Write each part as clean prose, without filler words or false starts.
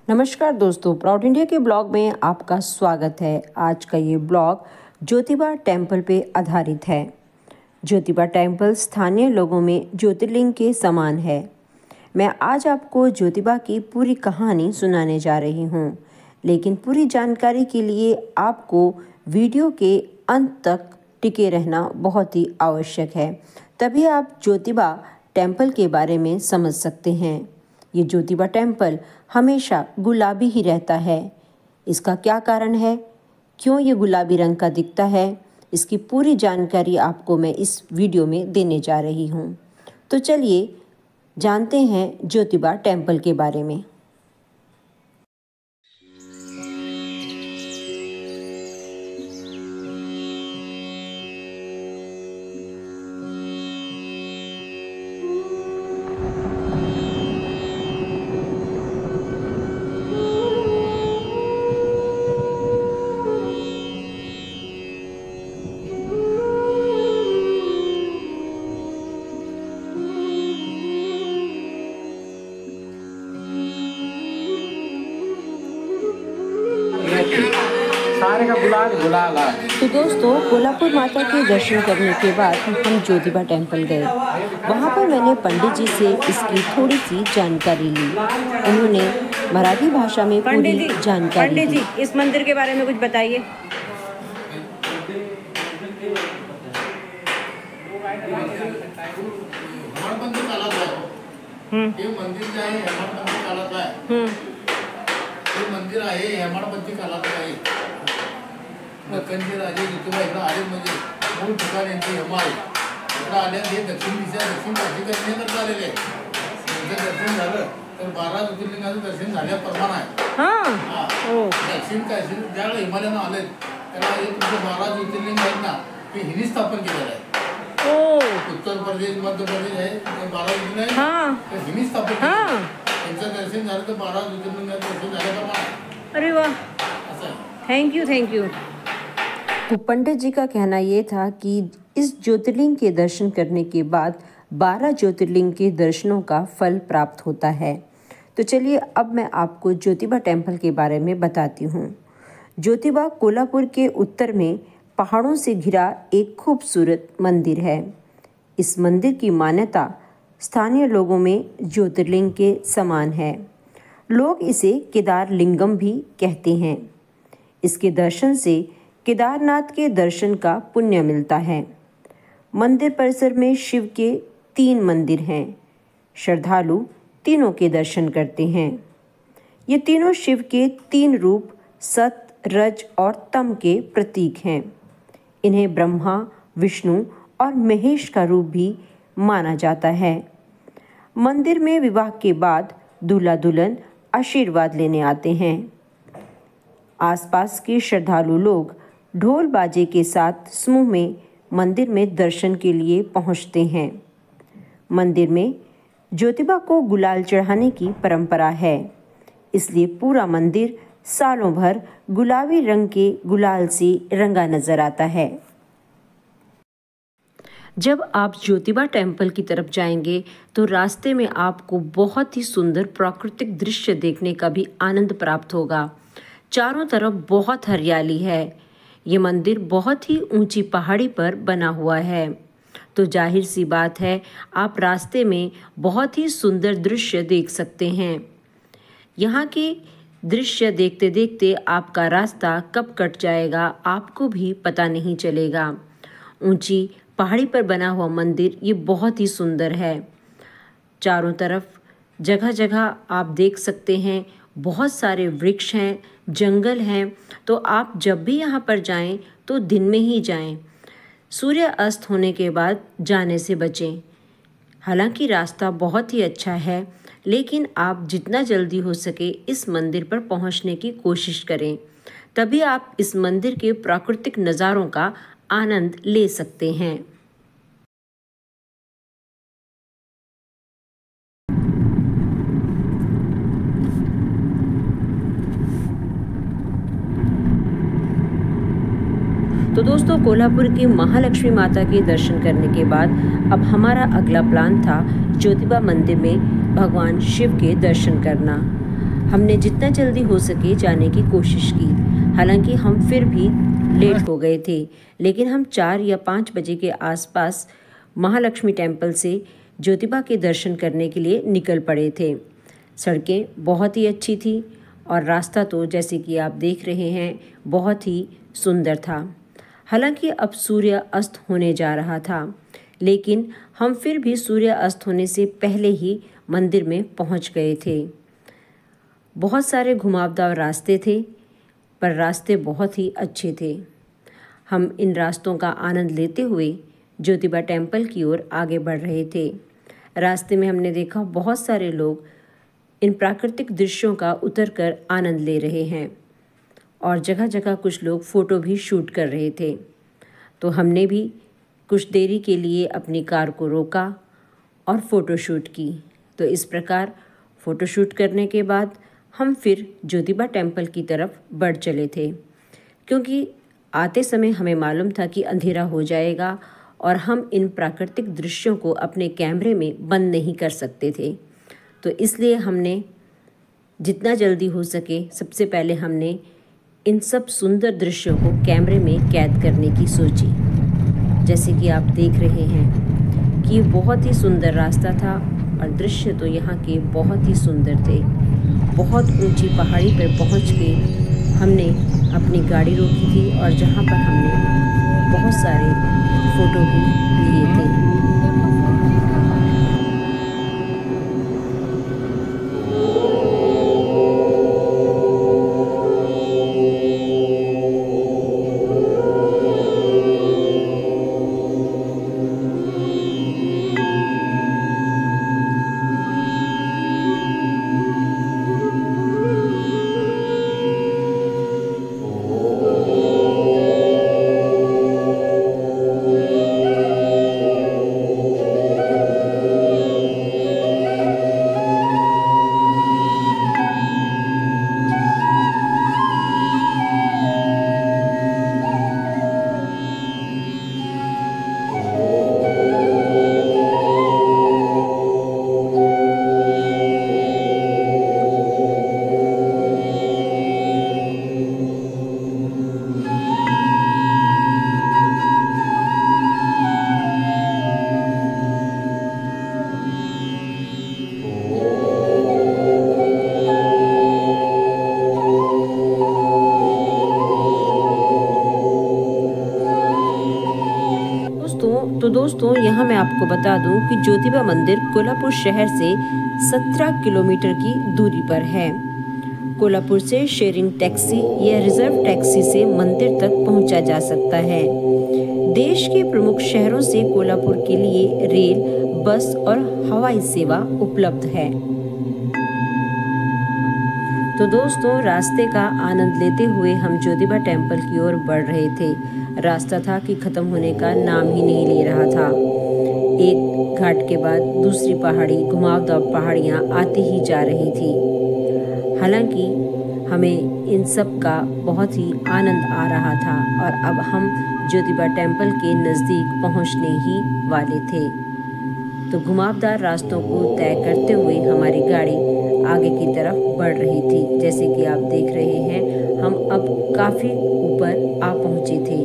नमस्कार दोस्तों, proud India के ब्लॉग में आपका स्वागत है। आज का ये ब्लॉग ज्योतिबा टेम्पल पे आधारित है। ज्योतिबा टेम्पल स्थानीय लोगों में ज्योतिर्लिंग के समान है। मैं आज आपको ज्योतिबा की पूरी कहानी सुनाने जा रही हूँ, लेकिन पूरी जानकारी के लिए आपको वीडियो के अंत तक टिके रहना बहुत ही आवश्यक है, तभी आप ज्योतिबा टेम्पल के बारे में समझ सकते हैं। ये ज्योतिबा टेम्पल हमेशा गुलाबी ही रहता है। इसका क्या कारण है, क्यों ये गुलाबी रंग का दिखता है, इसकी पूरी जानकारी आपको मैं इस वीडियो में देने जा रही हूँ। तो चलिए जानते हैं ज्योतिबा टेम्पल के बारे में। सारे का गुलाल। तो दोस्तों, कोल्हापुर माता के दर्शन करने के बाद हम ज्योतिबा टेम्पल गए। वहाँ पर मैंने पंडित जी से इसकी थोड़ी सी जानकारी ली। उन्होंने मराठी भाषा में पूरी जानकारी दी। पंडित जी, इस मंदिर के बारे में कुछ बताइए। हे मंदिर जे आहे हेमाडपंथी काळात आहे। हे मंदिर आहे हेमाडपंथी काळात आहे। दख्खनचे राजे जितोबा इकडे आले म्हणजे मूळ ठिकाण यांचे हेमा आहे। इकडे आले हे दक्षिण काशी करण्याकरता आलेले आहे। त्यांचं दर्शन झालं तर 12 ज्योतिर्लिंगाचं दर्शन झाल्याप्रमाणे आहे। दक्षिण काशी ज्यावेळी हिमालयानं आले त्याला हे तुमचे 12 ज्योतिर्लिंग आहेत ना, ते हिने स्थापन केलेलं आहे। उत्तर प्रदेश, मध्य प्रदेश आहे, 12 ज्योतिर्लिंग आहे, हिने स्थापन केलं। त्यांचं दर्शन झालं तर 12 ज्योतिर्लिंगाचं दर्शन झाल्याप्रमाणे। अरे वाह, थैंक यू। तो पंडित जी का कहना ये था कि इस ज्योतिर्लिंग के दर्शन करने के बाद 12 ज्योतिर्लिंग के दर्शनों का फल प्राप्त होता है। तो चलिए अब मैं आपको ज्योतिबा टेम्पल के बारे में बताती हूँ। ज्योतिबा कोल्हापुर के उत्तर में पहाड़ों से घिरा एक खूबसूरत मंदिर है। इस मंदिर की मान्यता स्थानीय लोगों में ज्योतिर्लिंग के समान है। लोग इसे केदार लिंगम भी कहते हैं। इसके दर्शन से केदारनाथ के दर्शन का पुण्य मिलता है। मंदिर परिसर में शिव के 3 मंदिर हैं। श्रद्धालु तीनों के दर्शन करते हैं। ये तीनों शिव के 3 रूप सत, रज और तम के प्रतीक हैं। इन्हें ब्रह्मा, विष्णु और महेश का रूप भी माना जाता है। मंदिर में विवाह के बाद दूल्हा दुल्हन आशीर्वाद लेने आते हैं। आसपास के श्रद्धालु लोग ढोल बाजे के साथ समूह में मंदिर में दर्शन के लिए पहुंचते हैं। मंदिर में ज्योतिबा को गुलाल चढ़ाने की परंपरा है, इसलिए पूरा मंदिर सालों भर गुलाबी रंग के गुलाल से रंगा नजर आता है। जब आप ज्योतिबा टेम्पल की तरफ जाएंगे तो रास्ते में आपको बहुत ही सुंदर प्राकृतिक दृश्य देखने का भी आनंद प्राप्त होगा। चारों तरफ बहुत हरियाली है। ये मंदिर बहुत ही ऊंची पहाड़ी पर बना हुआ है, तो जाहिर सी बात है आप रास्ते में बहुत ही सुंदर दृश्य देख सकते हैं। यहाँ के दृश्य देखते देखते आपका रास्ता कब कट जाएगा आपको भी पता नहीं चलेगा। ऊंची पहाड़ी पर बना हुआ मंदिर ये बहुत ही सुंदर है। चारों तरफ जगह जगह आप देख सकते हैं बहुत सारे वृक्ष हैं, जंगल हैं। तो आप जब भी यहाँ पर जाएं तो दिन में ही जाएं। सूर्य अस्त होने के बाद जाने से बचें। हालांकि रास्ता बहुत ही अच्छा है, लेकिन आप जितना जल्दी हो सके इस मंदिर पर पहुँचने की कोशिश करें, तभी आप इस मंदिर के प्राकृतिक नज़ारों का आनंद ले सकते हैं। तो दोस्तों, कोल्हापुर की महालक्ष्मी माता के दर्शन करने के बाद अब हमारा अगला प्लान था ज्योतिबा मंदिर में भगवान शिव के दर्शन करना। हमने जितना जल्दी हो सके जाने की कोशिश की। हालांकि हम फिर भी लेट हो गए थे, लेकिन हम 4 या 5 बजे के आसपास महालक्ष्मी टेम्पल से ज्योतिबा के दर्शन करने के लिए निकल पड़े थे। सड़कें बहुत ही अच्छी थी और रास्ता तो जैसे कि आप देख रहे हैं बहुत ही सुंदर था। हालांकि अब सूर्य अस्त होने जा रहा था, लेकिन हम फिर भी सूर्य अस्त होने से पहले ही मंदिर में पहुंच गए थे। बहुत सारे घुमावदार रास्ते थे, पर रास्ते बहुत ही अच्छे थे। हम इन रास्तों का आनंद लेते हुए ज्योतिबा टेम्पल की ओर आगे बढ़ रहे थे। रास्ते में हमने देखा बहुत सारे लोग इन प्राकृतिक दृश्यों का उतरकर आनंद ले रहे हैं और जगह जगह कुछ लोग फ़ोटो भी शूट कर रहे थे। तो हमने भी कुछ देरी के लिए अपनी कार को रोका और फ़ोटो शूट की। तो इस प्रकार फ़ोटो शूट करने के बाद हम फिर ज्योतिबा टेम्पल की तरफ बढ़ चले थे, क्योंकि आते समय हमें मालूम था कि अंधेरा हो जाएगा और हम इन प्राकृतिक दृश्यों को अपने कैमरे में बंद नहीं कर सकते थे। तो इसलिए हमने जितना जल्दी हो सके सबसे पहले हमने इन सब सुंदर दृश्यों को कैमरे में कैद करने की सोची। जैसे कि आप देख रहे हैं कि बहुत ही सुंदर रास्ता था और दृश्य तो यहाँ के बहुत ही सुंदर थे। बहुत ऊंची पहाड़ी पर पहुँच के हमने अपनी गाड़ी रोकी थी और जहाँ पर हमने बहुत सारे फ़ोटो भी लिए थे। तो दोस्तों यहाँ मैं आपको बता दूं कि ज्योतिबा मंदिर कोल्हापुर शहर से 17 किलोमीटर की दूरी पर है। कोल्हापुर से शेयरिंग टैक्सी या रिजर्व टैक्सी से मंदिर तक पहुँचा जा सकता है। देश के प्रमुख शहरों से कोल्हापुर के लिए रेल, बस और हवाई सेवा उपलब्ध है। तो दोस्तों रास्ते का आनंद लेते हुए हम ज्योतिबा टेम्पल की ओर बढ़ रहे थे। रास्ता था कि ख़त्म होने का नाम ही नहीं ले रहा था। एक घाट के बाद दूसरी पहाड़ी, घुमावदार पहाड़ियाँ आती ही जा रही थी। हालांकि हमें इन सब का बहुत ही आनंद आ रहा था और अब हम ज्योतिबा टेम्पल के नज़दीक पहुंचने ही वाले थे। तो घुमावदार रास्तों को तय करते हुए हमारी गाड़ी आगे की तरफ बढ़ रही थी। जैसे कि आप देख रहे हैं हम अब काफ़ी ऊपर आ पहुँचे थे।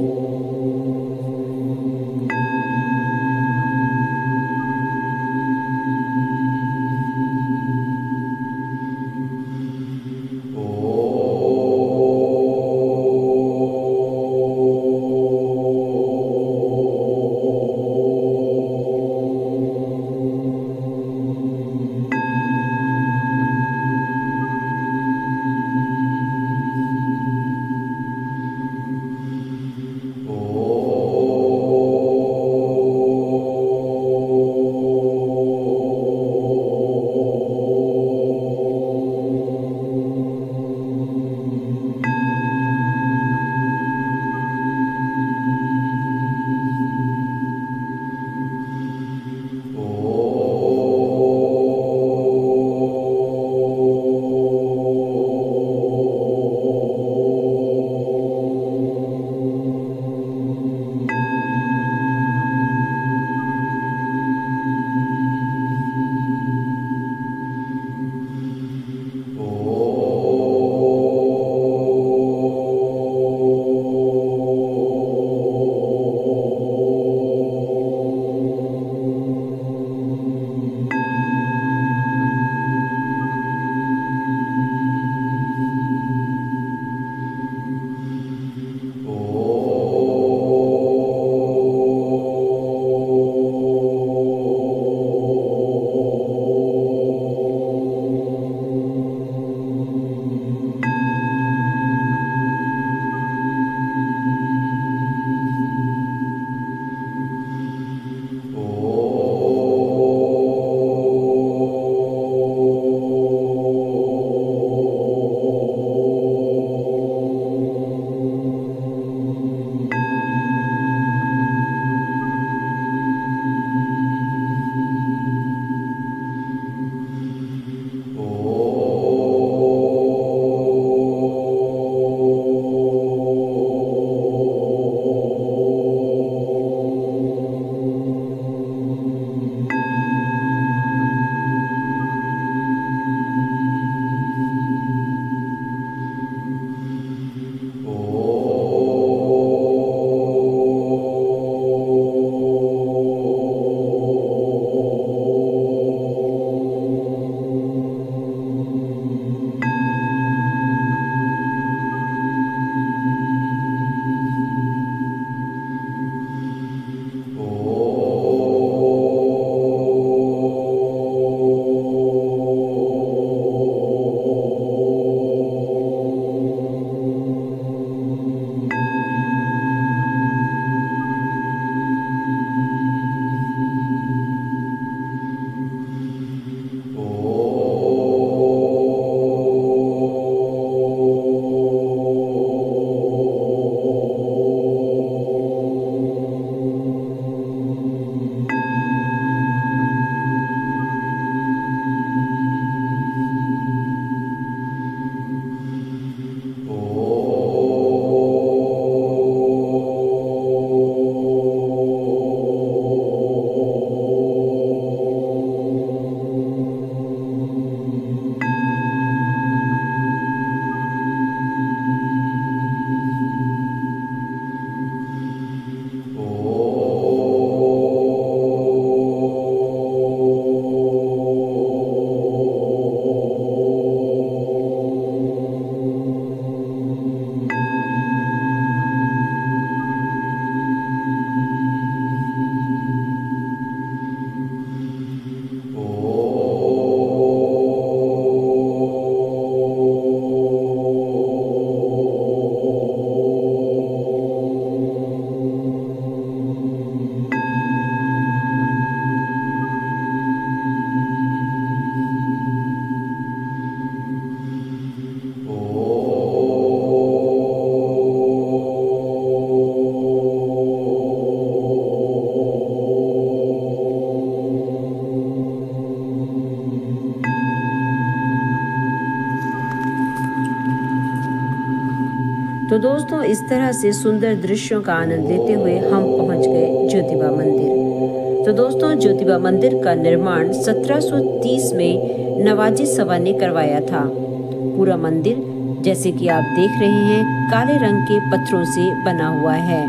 तो दोस्तों इस तरह से सुंदर दृश्यों का आनंद लेते हुए हम पहुंच गए ज्योतिबा मंदिर। तो दोस्तों ज्योतिबा मंदिर का निर्माण 1730 में नवाजी सभा ने करवाया था। पूरा मंदिर जैसे कि आप देख रहे हैं काले रंग के पत्थरों से बना हुआ है।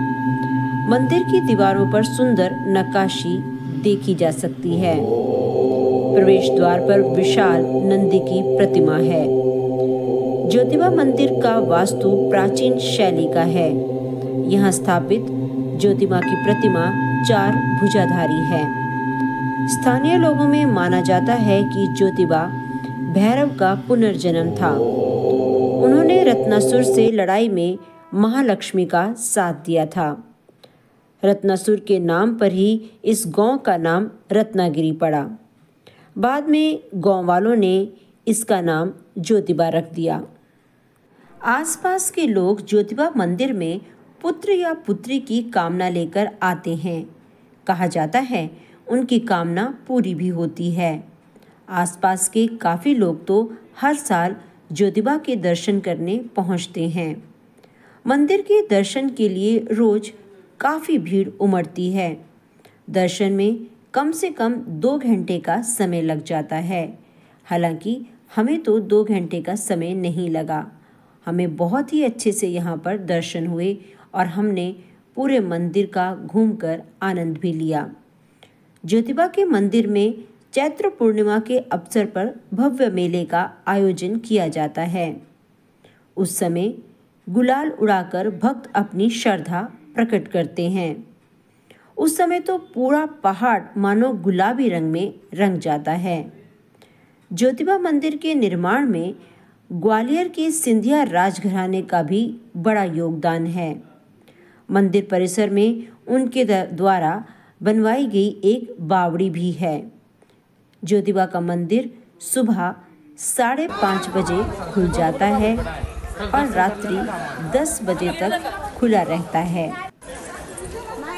मंदिर की दीवारों पर सुंदर नक्काशी देखी जा सकती है। प्रवेश द्वार पर विशाल नंदी की प्रतिमा है। ज्योतिबा मंदिर का वास्तु प्राचीन शैली का है। यहाँ स्थापित ज्योतिबा की प्रतिमा 4 भुजाधारी है। स्थानीय लोगों में माना जाता है कि ज्योतिबा भैरव का पुनर्जन्म था। उन्होंने रत्नासुर से लड़ाई में महालक्ष्मी का साथ दिया था। रत्नासुर के नाम पर ही इस गांव का नाम रत्नागिरी पड़ा। बाद में गांव वालों ने इसका नाम ज्योतिबा रख दिया। आसपास के लोग ज्योतिबा मंदिर में पुत्र या पुत्री की कामना लेकर आते हैं। कहा जाता है उनकी कामना पूरी भी होती है। आसपास के काफ़ी लोग तो हर साल ज्योतिबा के दर्शन करने पहुंचते हैं। मंदिर के दर्शन के लिए रोज काफ़ी भीड़ उमड़ती है। दर्शन में कम से कम 2 घंटे का समय लग जाता है। हालांकि हमें तो 2 घंटे का समय नहीं लगा। हमें बहुत ही अच्छे से यहाँ पर दर्शन हुए और हमने पूरे मंदिर का घूमकर आनंद भी लिया। ज्योतिबा के मंदिर में चैत्र पूर्णिमा के अवसर पर भव्य मेले का आयोजन किया जाता है। उस समय गुलाल उड़ाकर भक्त अपनी श्रद्धा प्रकट करते हैं। उस समय तो पूरा पहाड़ मानो गुलाबी रंग में रंग जाता है। ज्योतिबा मंदिर के निर्माण में ग्वालियर के सिंधिया राजघराने का भी बड़ा योगदान है। मंदिर परिसर में उनके द्वारा बनवाई गई एक बावड़ी भी है। ज्योतिबा का मंदिर सुबह 5:30 बजे खुल जाता है और रात्रि 10 बजे तक खुला रहता है।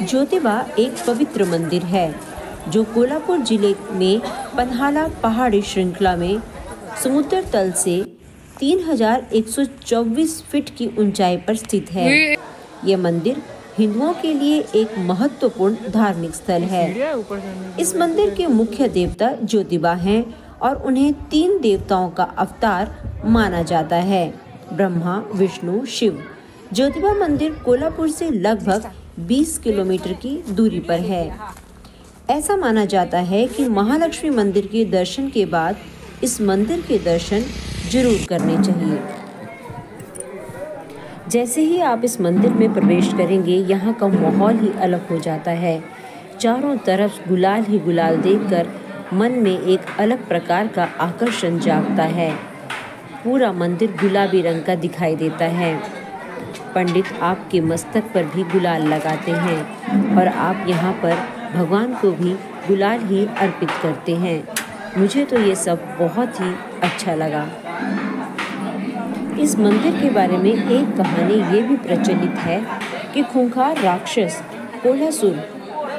ज्योतिबा एक पवित्र मंदिर है जो कोल्हापुर जिले में पन्हाला पहाड़ी श्रृंखला में समुद्र तल से 3124 फीट की ऊंचाई पर स्थित है। यह मंदिर हिंदुओं के लिए एक महत्वपूर्ण धार्मिक स्थल है। इस मंदिर के मुख्य देवता ज्योतिबा हैं और उन्हें 3 देवताओं का अवतार माना जाता है, ब्रह्मा, विष्णु, शिव। ज्योतिबा मंदिर कोल्हापुर से लगभग 20 किलोमीटर की दूरी पर है। ऐसा माना जाता है कि महालक्ष्मी मंदिर के दर्शन के बाद इस मंदिर के दर्शन जरूर करने चाहिए। जैसे ही आप इस मंदिर में प्रवेश करेंगे यहाँ का माहौल ही अलग हो जाता है। चारों तरफ गुलाल ही गुलाल देखकर मन में एक अलग प्रकार का आकर्षण जागता है। पूरा मंदिर गुलाबी रंग का दिखाई देता है। पंडित आपके मस्तक पर भी गुलाल लगाते हैं और आप यहाँ पर भगवान को भी गुलाल ही अर्पित करते हैं। मुझे तो ये सब बहुत ही अच्छा लगा। इस मंदिर के बारे में एक कहानी ये भी प्रचलित है कि खूंखार राक्षस कोल्हासुर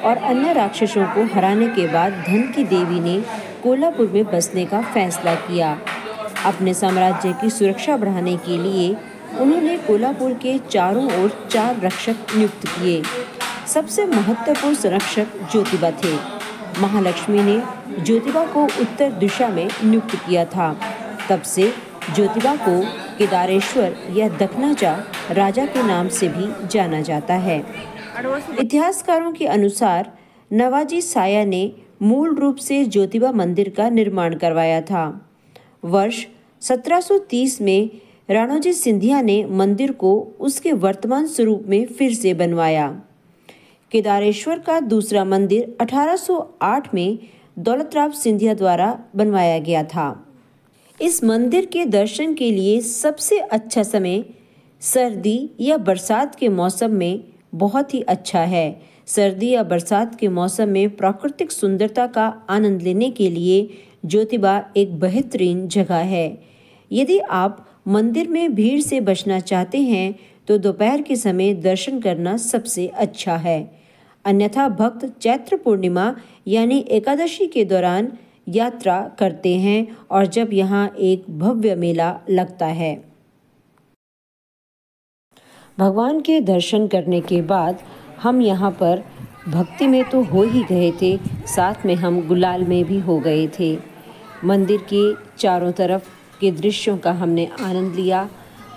और अन्य राक्षसों को हराने के बाद धन की देवी ने कोल्हापुर में बसने का फैसला किया। अपने साम्राज्य की सुरक्षा बढ़ाने के लिए उन्होंने कोल्हापुर के चारों ओर 4 रक्षक नियुक्त किए। सबसे महत्वपूर्ण संरक्षक ज्योतिबा थे। महालक्ष्मी ने ज्योतिबा को उत्तर दिशा में नियुक्त किया था। तब से ज्योतिबा को केदारेश्वर या दखनाजा राजा के नाम से भी जाना जाता है। इतिहासकारों के अनुसार नवाजी साया ने मूल रूप से ज्योतिबा मंदिर का निर्माण करवाया था। वर्ष 1730 में राणोजी सिंधिया ने मंदिर को उसके वर्तमान स्वरूप में फिर से बनवाया। केदारेश्वर का दूसरा मंदिर 1808 में दौलतराव सिंधिया द्वारा बनवाया गया था। इस मंदिर के दर्शन के लिए सबसे अच्छा समय सर्दी या बरसात के मौसम में बहुत ही अच्छा है। सर्दी या बरसात के मौसम में प्राकृतिक सुंदरता का आनंद लेने के लिए ज्योतिबा एक बेहतरीन जगह है। यदि आप मंदिर में भीड़ से बचना चाहते हैं तो दोपहर के समय दर्शन करना सबसे अच्छा है। अन्यथा भक्त चैत्र पूर्णिमा यानी एकादशी के दौरान यात्रा करते हैं और जब यहाँ एक भव्य मेला लगता है। भगवान के दर्शन करने के बाद हम यहाँ पर भक्ति में तो हो ही गए थे, साथ में हम गुलाल में भी हो गए थे। मंदिर के चारों तरफ के दृश्यों का हमने आनंद लिया।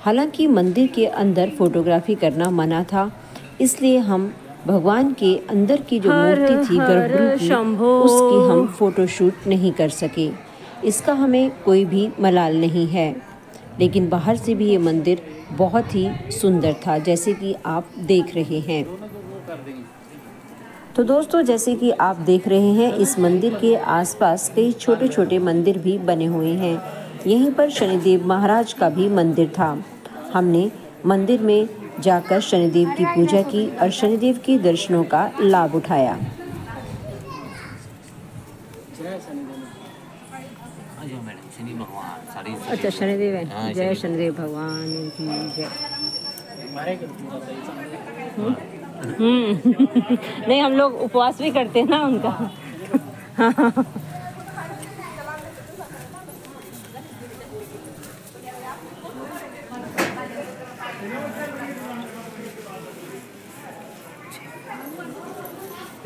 हालांकि मंदिर के अंदर फोटोग्राफी करना मना था, इसलिए हम भगवान के अंदर की जो मूर्ति थी गर्भगृह की, उसकी हम फोटोशूट नहीं कर सके। इसका हमें कोई भी मलाल नहीं है, लेकिन बाहर से भी ये मंदिर बहुत ही सुंदर था, जैसे कि आप देख रहे हैं। तो दोस्तों, जैसे कि आप देख रहे हैं, इस मंदिर के आसपास कई छोटे छोटे मंदिर भी बने हुए हैं। यहीं पर शनिदेव महाराज का भी मंदिर था। हमने मंदिर में जाकर शनिदेव की पूजा की और शनिदेव के दर्शनों का लाभ उठाया। अच्छा, शनिदेव है। जय शनिदेव भगवान की जय। नहीं, हम लोग उपवास भी करते हैं ना उनका।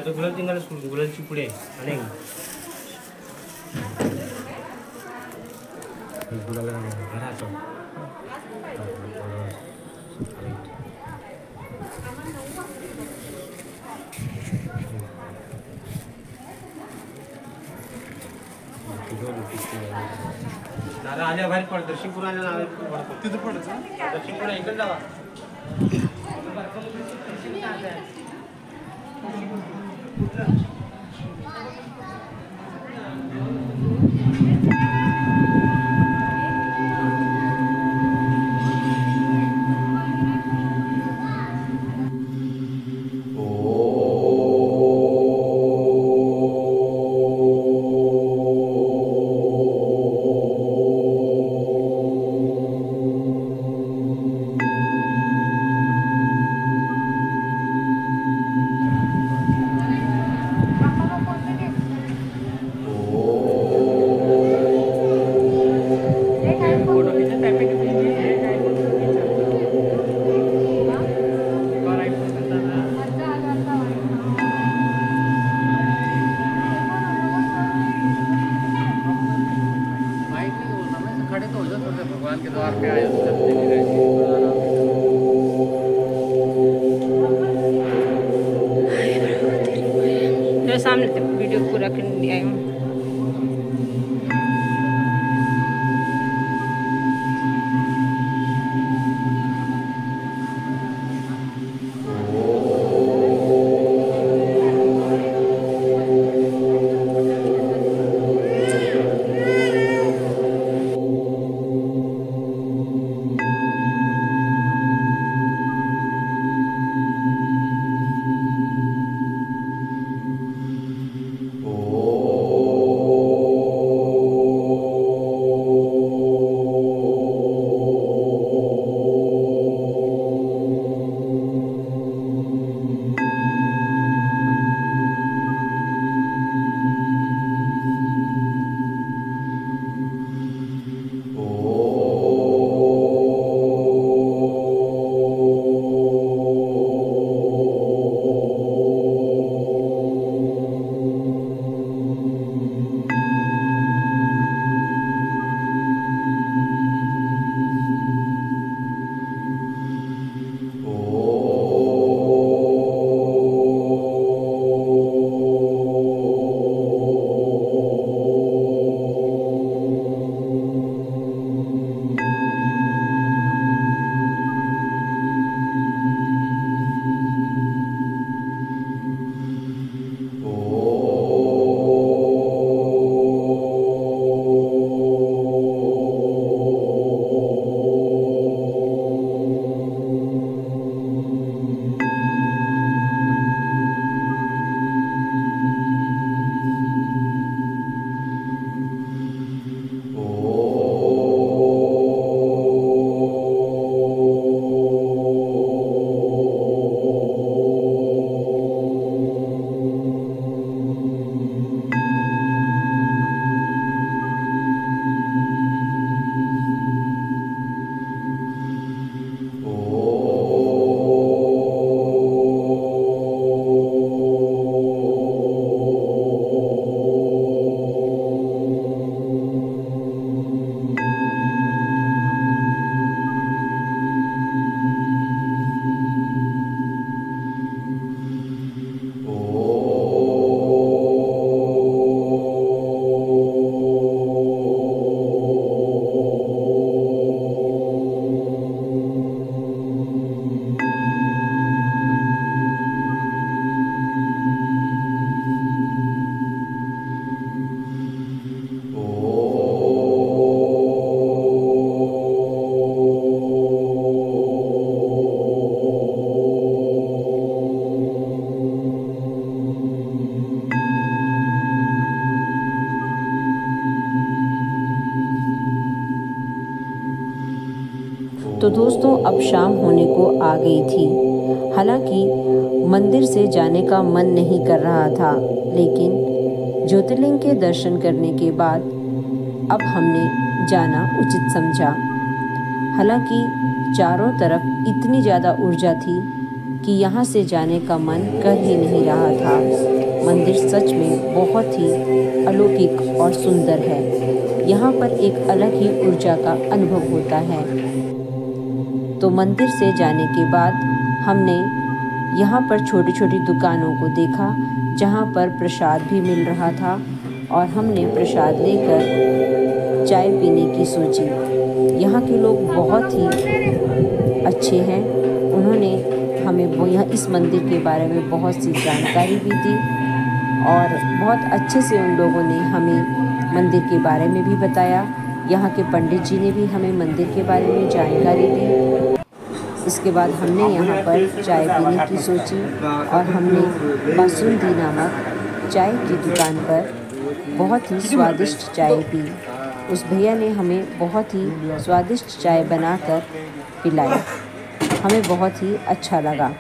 तो गुलाल tinggal 10 गुलाल चिपुड़े aneh गुलाल घरा तो नारा आल्या बाहेर पड दर्शनपूर आल्या नारा पड तिथे पडायचं दर्शनपूर इकडे जावा भगवान के द्वार पे आए तो चलते भी रहे तेरे सामने वीडियो पूरा करने आई हूँ। ओ तो दोस्तों अब शाम होने को आ गई थी। हालांकि मंदिर से जाने का मन नहीं कर रहा था, लेकिन ज्योतिर्लिंग के दर्शन करने के बाद अब हमने जाना उचित समझा। हालांकि चारों तरफ इतनी ज़्यादा ऊर्जा थी कि यहाँ से जाने का मन कर ही नहीं रहा था। मंदिर सच में बहुत ही अलौकिक और सुंदर है। यहाँ पर एक अलग ही ऊर्जा का अनुभव होता है। तो मंदिर से जाने के बाद हमने यहाँ पर छोटी छोटी दुकानों को देखा, जहाँ पर प्रसाद भी मिल रहा था, और हमने प्रसाद लेकर चाय पीने की सोची। यहाँ के लोग बहुत ही अच्छे हैं। उन्होंने हमें यहाँ इस मंदिर के बारे में बहुत सी जानकारी भी दी और बहुत अच्छे से उन लोगों ने हमें मंदिर के बारे में भी बताया। यहाँ के पंडित जी ने भी हमें मंदिर के बारे में जानकारी दी। इसके बाद हमने यहाँ पर चाय पीने की सोची और हमने बासुंदी नामक चाय की दुकान पर बहुत ही स्वादिष्ट चाय पी। उस भैया ने हमें बहुत ही स्वादिष्ट चाय बनाकर पिलाई। हमें बहुत ही अच्छा लगा।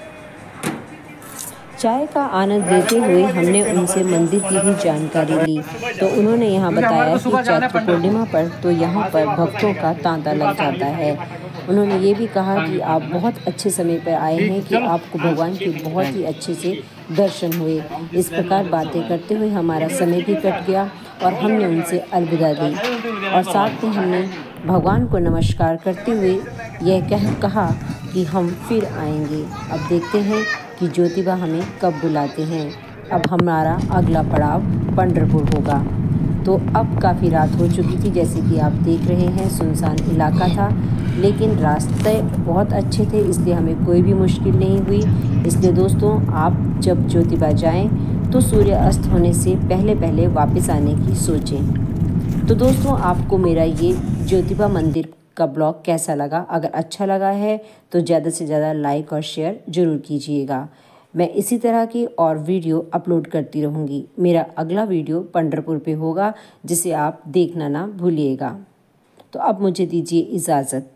चाय का आनंद लेते हुए हमने उनसे मंदिर की भी जानकारी ली। तो उन्होंने यहाँ बताया कि चैत्र पूर्णिमा पर तो यहाँ पर भक्तों का तांता लग जाता है। उन्होंने ये भी कहा कि आप बहुत अच्छे समय पर आए हैं कि आपको भगवान के बहुत ही अच्छे से दर्शन हुए। इस प्रकार बातें करते हुए हमारा समय भी कट गया और हमने उनसे अलविदा दी और साथ में हमने भगवान को नमस्कार करते हुए यह कहा कि हम फिर आएंगे। अब देखते हैं कि ज्योतिबा हमें कब बुलाते हैं। अब हमारा अगला पड़ाव पंढरपुर होगा। तो अब काफ़ी रात हो चुकी थी, जैसे कि आप देख रहे हैं सुनसान इलाका था, लेकिन रास्ते बहुत अच्छे थे, इसलिए हमें कोई भी मुश्किल नहीं हुई। इसलिए दोस्तों, आप जब ज्योतिबा जाएं तो सूर्य अस्त होने से पहले पहले वापस आने की सोचें। तो दोस्तों, आपको मेरा ये ज्योतिबा मंदिर का ब्लॉग कैसा लगा? अगर अच्छा लगा है तो ज़्यादा से ज़्यादा लाइक और शेयर ज़रूर कीजिएगा। मैं इसी तरह की और वीडियो अपलोड करती रहूँगी। मेरा अगला वीडियो पंढरपुर पे होगा, जिसे आप देखना ना भूलिएगा। तो अब मुझे दीजिए इजाज़त।